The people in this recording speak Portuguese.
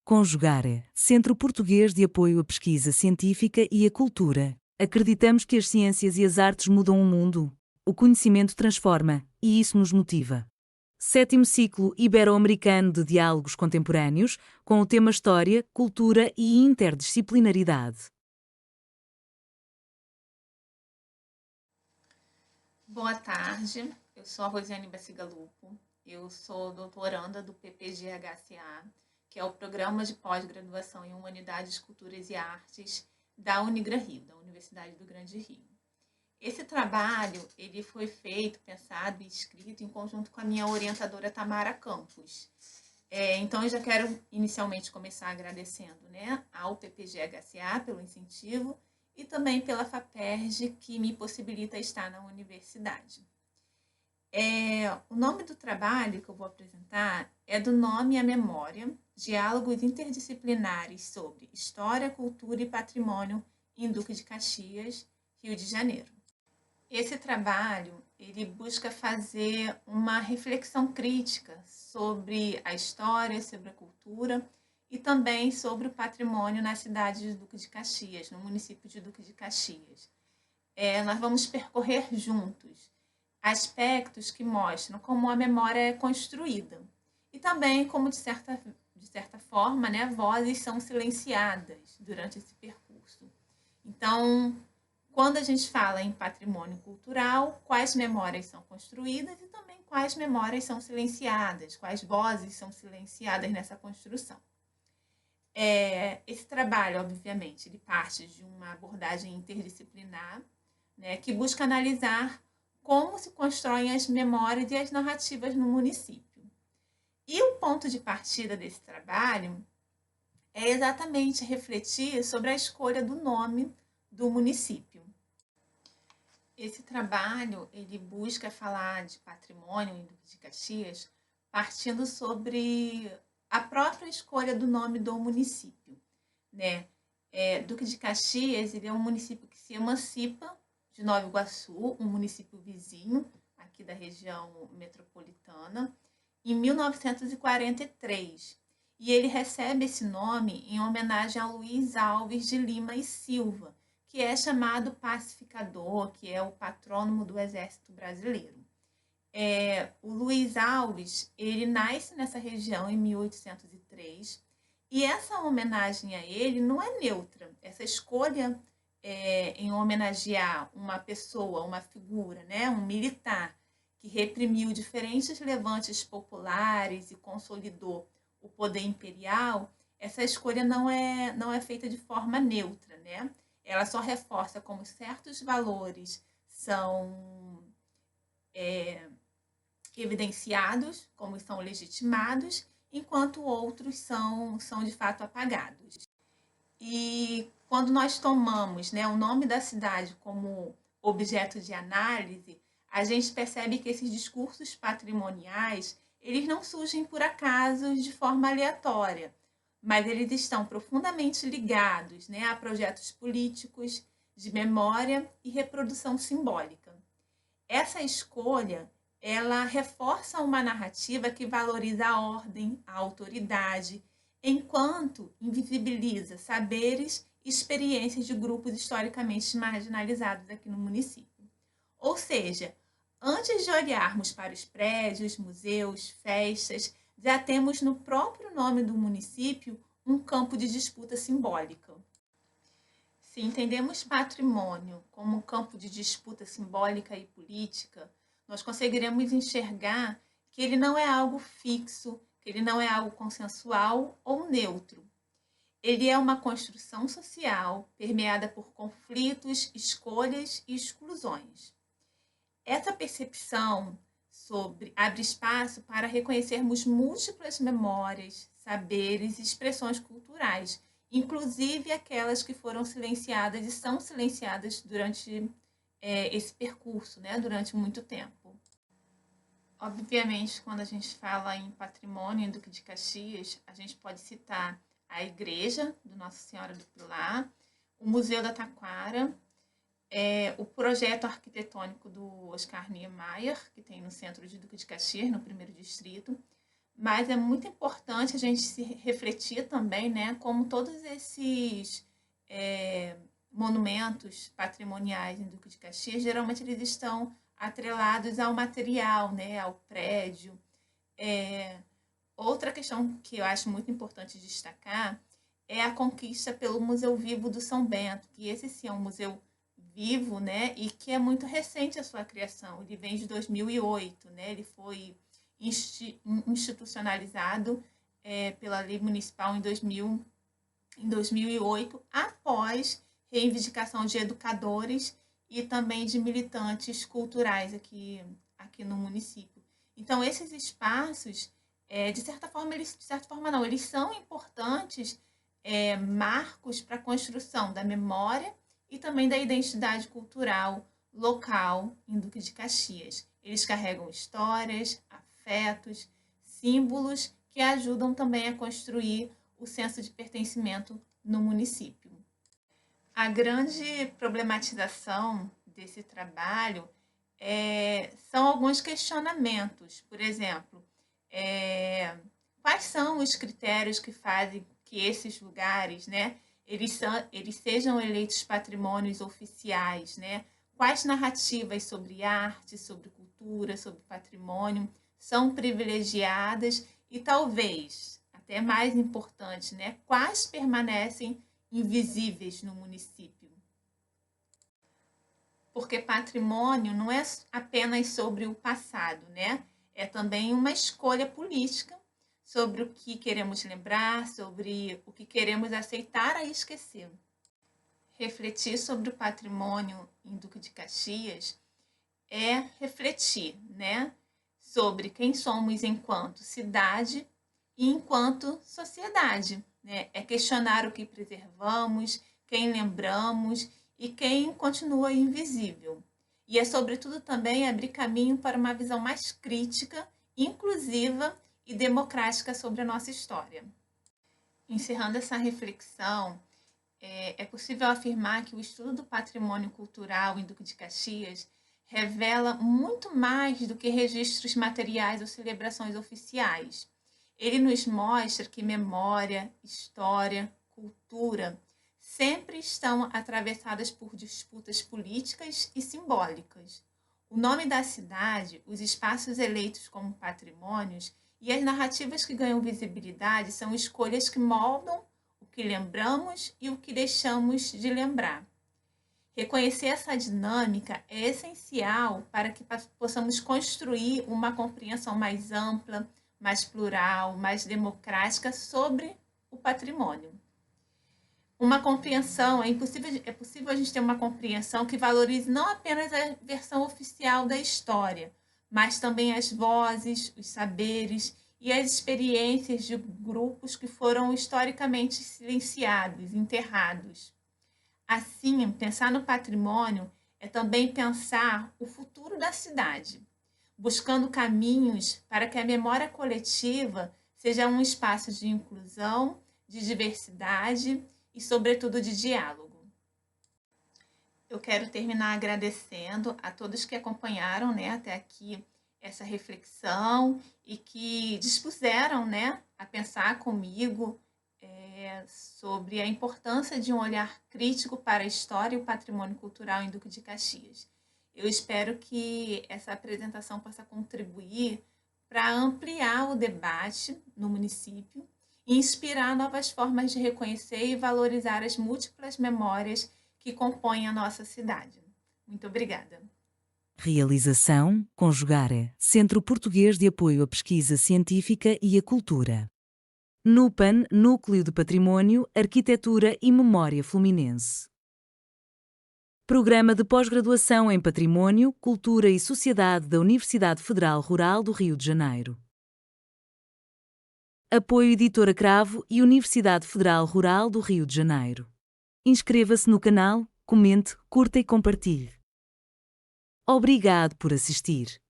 Conjugare, Centro Português de Apoio à Pesquisa Científica e à Cultura. Acreditamos que as ciências e as artes mudam o mundo. O conhecimento transforma, e isso nos motiva. Sétimo ciclo ibero-americano de diálogos contemporâneos, com o tema História, Cultura e Interdisciplinaridade. Boa tarde, eu sou a Rosiane Bacigalupo, eu sou doutoranda do PPG-HCA, que é o Programa de Pós-Graduação em Humanidades, Culturas e Artes da Unigran-Rio, da Universidade do Grande Rio. Esse trabalho ele foi feito, pensado e escrito em conjunto com a minha orientadora Tamara Campos. Então, eu já quero inicialmente começar agradecendo, ao PPG-HCA pelo incentivo e também pela FAPERJ, que me possibilita estar na universidade. O nome do trabalho que eu vou apresentar é Do Nome à Memória, Diálogos Interdisciplinares sobre História, Cultura e Patrimônio em Duque de Caxias, Rio de Janeiro. Esse trabalho ele busca fazer uma reflexão crítica sobre a história, sobre a cultura e também sobre o patrimônio na cidade de Duque de Caxias, no município de Duque de Caxias. Nós vamos percorrer juntos aspectos que mostram como a memória é construída e também como, de certa forma, vozes são silenciadas durante esse percurso. Então, quando a gente fala em patrimônio cultural, quais memórias são construídas e também quais memórias são silenciadas, quais vozes são silenciadas nessa construção. Esse trabalho, obviamente, ele parte de uma abordagem interdisciplinar, que busca analisar como se constroem as memórias e as narrativas no município. E o ponto de partida desse trabalho é exatamente refletir sobre a escolha do nome do município. Esse trabalho ele busca falar de patrimônio em Duque de Caxias partindo sobre a própria escolha do nome do município, Duque de Caxias ele é um município que se emancipa de Nova Iguaçu, um município vizinho aqui da região metropolitana, em 1943. E ele recebe esse nome em homenagem a Luiz Alves de Lima e Silva, que é chamado pacificador, que é o patrônimo do Exército Brasileiro. O Luiz Alves, ele nasce nessa região em 1803, e essa homenagem a ele não é neutra. Essa escolha em homenagear uma pessoa, uma figura, um militar, que reprimiu diferentes levantes populares e consolidou o poder imperial, essa escolha não é feita de forma neutra, Ela só reforça como certos valores são evidenciados, como são legitimados, enquanto outros são de fato apagados. E quando nós tomamos o nome da cidade como objeto de análise, a gente percebe que esses discursos patrimoniais, eles não surgem por acaso de forma aleatória, mas eles estão profundamente ligados a projetos políticos, de memória e reprodução simbólica. Essa escolha, ela reforça uma narrativa que valoriza a ordem, a autoridade, enquanto invisibiliza saberes e experiências de grupos historicamente marginalizados aqui no município. Ou seja, antes de olharmos para os prédios, museus, festas, já temos no próprio nome do município um campo de disputa simbólica. Se entendemos patrimônio como um campo de disputa simbólica e política, nós conseguiremos enxergar que ele não é algo fixo, que ele não é algo consensual ou neutro. Ele é uma construção social permeada por conflitos, escolhas e exclusões. Essa percepção abre espaço para reconhecermos múltiplas memórias, saberes e expressões culturais, inclusive aquelas que foram silenciadas e são silenciadas durante esse percurso, durante muito tempo. Obviamente, quando a gente fala em patrimônio em Duque de Caxias, a gente pode citar a igreja do Nossa Senhora do Pilar, o Museu da Taquara, o projeto arquitetônico do Oscar Niemeyer, que tem no centro de Duque de Caxias, no 1º distrito, mas é muito importante a gente se refletir também, né, como todos esses monumentos patrimoniais em Duque de Caxias, geralmente eles estão atrelados ao material, né, ao prédio. Outra questão que eu acho muito importante destacar é a conquista pelo Museu Vivo do São Bento, que esse sim é um museu vivo, né, e que é muito recente a sua criação. Ele vem de 2008, né, ele foi institucionalizado pela lei municipal em 2008, após reivindicação de educadores e também de militantes culturais aqui no município. Então, esses espaços, de certa forma não, eles são importantes marcos para a construção da memória e também da identidade cultural local em Duque de Caxias. Eles carregam histórias, afetos, símbolos que ajudam também a construir o senso de pertencimento no município. A grande problematização desse trabalho são alguns questionamentos. Por exemplo, quais são os critérios que fazem que esses lugares, né, eles sejam eleitos patrimônios oficiais, né? Quais narrativas sobre arte, sobre cultura, sobre patrimônio são privilegiadas e talvez, até mais importante, né, quais permanecem invisíveis no município? Porque patrimônio não é apenas sobre o passado, né? É também uma escolha política sobre o que queremos lembrar, sobre o que queremos aceitar e esquecer. Refletir sobre o patrimônio em Duque de Caxias é refletir, né, sobre quem somos enquanto cidade e enquanto sociedade, né? É questionar o que preservamos, quem lembramos e quem continua invisível. E é, sobretudo, também abrir caminho para uma visão mais crítica, inclusiva e democrática sobre a nossa história. Encerrando essa reflexão, é possível afirmar que o estudo do patrimônio cultural em Duque de Caxias revela muito mais do que registros materiais ou celebrações oficiais. Ele nos mostra que memória, história, cultura sempre estão atravessadas por disputas políticas e simbólicas. O nome da cidade, os espaços eleitos como patrimônios e as narrativas que ganham visibilidade são escolhas que moldam o que lembramos e o que deixamos de lembrar. Reconhecer essa dinâmica é essencial para que possamos construir uma compreensão mais ampla, mais plural, mais democrática sobre o patrimônio. Uma compreensão, é possível a gente ter uma compreensão que valorize não apenas a versão oficial da história, mas também as vozes, os saberes e as experiências de grupos que foram historicamente silenciados, enterrados. Assim, pensar no patrimônio é também pensar o futuro da cidade, buscando caminhos para que a memória coletiva seja um espaço de inclusão, de diversidade e, sobretudo, de diálogo. Eu quero terminar agradecendo a todos que acompanharam, né, até aqui essa reflexão e que dispuseram, né, a pensar comigo sobre a importância de um olhar crítico para a história e o patrimônio cultural em Duque de Caxias. Eu espero que essa apresentação possa contribuir para ampliar o debate no município e inspirar novas formas de reconhecer e valorizar as múltiplas memórias que compõem a nossa cidade. Muito obrigada. Realização Conjugare, Centro Português de Apoio à Pesquisa Científica e à Cultura. NUPAN, Núcleo de Patrimônio, Arquitetura e Memória Fluminense. Programa de Pós-Graduação em Patrimônio, Cultura e Sociedade da Universidade Federal Rural do Rio de Janeiro. Apoio Editora Cravo e Universidade Federal Rural do Rio de Janeiro. Inscreva-se no canal, comente, curta e compartilhe. Obrigado por assistir.